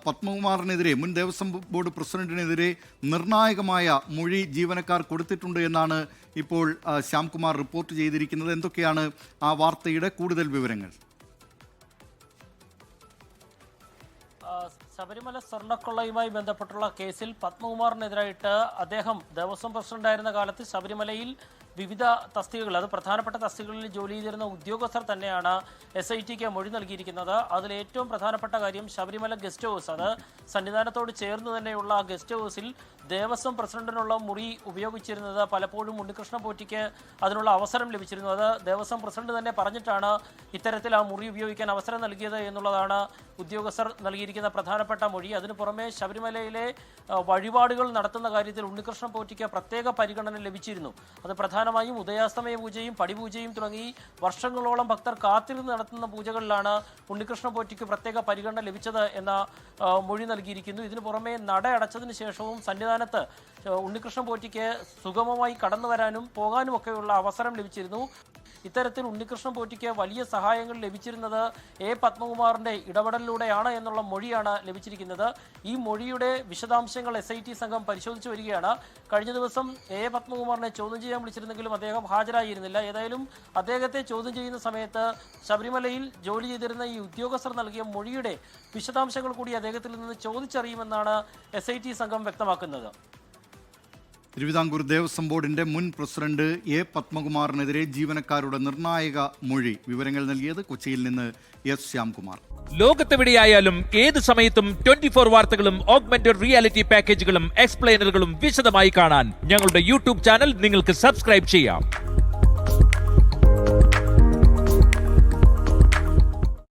പത്മകുമാറിനെതിരെ, മുൻ ദേവസ്വം ബോർഡ് പ്രസിഡന്റിനെതിരെ നിർണായകമായ മൊഴി ജീവനക്കാർ കൊടുത്തിട്ടുണ്ട് എന്നാണ് ഇപ്പോൾ ശ്യാംകുമാർ റിപ്പോർട്ട് ചെയ്തിരിക്കുന്നത്. എന്തൊക്കെയാണ് ആ വാർത്തയുടെ കൂടുതൽ വിവരങ്ങൾ? ശബരിമല സ്വർണ്ണക്കൊള്ളയുമായി ബന്ധപ്പെട്ടുള്ള കേസിൽ പത്മകുമാറിനെതിരായിട്ട് അദ്ദേഹം ദേവസ്വം പ്രസിഡന്റായിരുന്ന കാലത്ത് ശബരിമലയിൽ വിവിധ തസ്തികകൾ, അത് പ്രധാനപ്പെട്ട തസ്തികകളിൽ ജോലി ചെയ്തിരുന്ന ഉദ്യോഗസ്ഥർ തന്നെയാണ് SITക്ക് മൊഴി നൽകിയിരിക്കുന്നത്. അതിൽ ഏറ്റവും പ്രധാനപ്പെട്ട കാര്യം ശബരിമല ഗസ്റ്റ് ഹൗസ്, അത് സന്നിധാനത്തോട് ചേർന്ന് തന്നെയുള്ള ആ ഗസ്റ്റ് ഹൗസിൽ ദേവസ്വം പ്രസിഡന്റിനുള്ള മുറി ഉപയോഗിച്ചിരുന്നത് പലപ്പോഴും ഉണ്ണികൃഷ്ണൻ പോറ്റിക്ക് അതിനുള്ള അവസരം ലഭിച്ചിരുന്നു. അത് ദേവസ്വം പ്രസിഡന്റ് തന്നെ പറഞ്ഞിട്ടാണ് ഇത്തരത്തിൽ ആ മുറി ഉപയോഗിക്കാൻ അവസരം നൽകിയത് എന്നുള്ളതാണ് ഉദ്യോഗസ്ഥർ നൽകിയിരിക്കുന്ന പ്രധാനപ്പെട്ട മൊഴി. അതിനു പുറമെ ശബരിമലയിലെ വഴിപാടുകൾ നടത്തുന്ന കാര്യത്തിൽ ഉണ്ണികൃഷ്ണൻ പോറ്റിക്ക് പ്രത്യേക പരിഗണന ലഭിച്ചിരുന്നു. അത് പ്രധാനമായും ഉദയാസ്തമയ പൂജയും പടിപൂജയും തുടങ്ങി വർഷങ്ങളോളം ഭക്തർ കാത്തിരുന്ന് നടത്തുന്ന പൂജകളിലാണ് ഉണ്ണികൃഷ്ണൻ പോറ്റിക്ക് പ്രത്യേക പരിഗണന ലഭിച്ചത് എന്ന മൊഴി നൽകിയിരിക്കുന്നു. ഇതിനു പുറമെ നട അടച്ചതിന് ശേഷവും സന്നിധാനത്ത് ഉണ്ണികൃഷ്ണൻ പോറ്റിക്ക് സുഗമമായി കടന്നു വരാനും പോകാനും ഒക്കെയുള്ള അവസരം ലഭിച്ചിരുന്നു. ഇത്തരത്തിൽ ഉണ്ണികൃഷ്ണൻ പോറ്റിക്ക് വലിയ സഹായങ്ങൾ ലഭിച്ചിരുന്നത് പത്മകുമാറിന്റെ ഇടപെടലിലൂടെയാണ് എന്നുള്ള മൊഴിയാണ് ലഭിച്ചിരിക്കുന്നത്. ഈ മൊഴിയുടെ വിശദാംശങ്ങൾ SIT സംഘം പരിശോധിച്ചു വരികയാണ്. കഴിഞ്ഞ ദിവസം പത്മകുമാറിനെ ചോദ്യം ചെയ്യാൻ വിളിച്ചിരുന്നെങ്കിലും അദ്ദേഹം ഹാജരായിരുന്നില്ല. ഏതായാലും അദ്ദേഹത്തെ ചോദ്യം ചെയ്യുന്ന സമയത്ത് ശബരിമലയിൽ ജോലി ചെയ്തിരുന്ന ഈ ഉദ്യോഗസ്ഥർ നൽകിയ മൊഴിയുടെ വിശദാംശങ്ങൾ കൂടി അദ്ദേഹത്തിൽ നിന്ന് ചോദിച്ചറിയുമെന്നാണ് SIT സംഘം വ്യക്തമാക്കുന്നത്. തിരുവിതാംകൂർ ദേവസ്വം ബോർഡിന്റെ മുൻ പ്രസിഡന്റ് പത്മകുമാറിനെതിരെ ജീവനക്കാരുടെ നിർണായക മൊഴി. വിവരങ്ങൾ നൽകിയത് കൊച്ചിയിൽ നിന്ന് ശ്യാംകുമാർ. ലോകത്തെവിടെയായാലും ഏത് സമയത്തും 24 വാർത്തകളും ഓഗ്മെന്റഡ് റിയാലിറ്റി പാക്കേജുകളും എക്സ്പ്ലെയിനറുകളും വിശദമായി കാണാൻ ഞങ്ങളുടെ YouTube ചാനൽ നിങ്ങൾക്ക് സബ്സ്ക്രൈബ് ചെയ്യാം.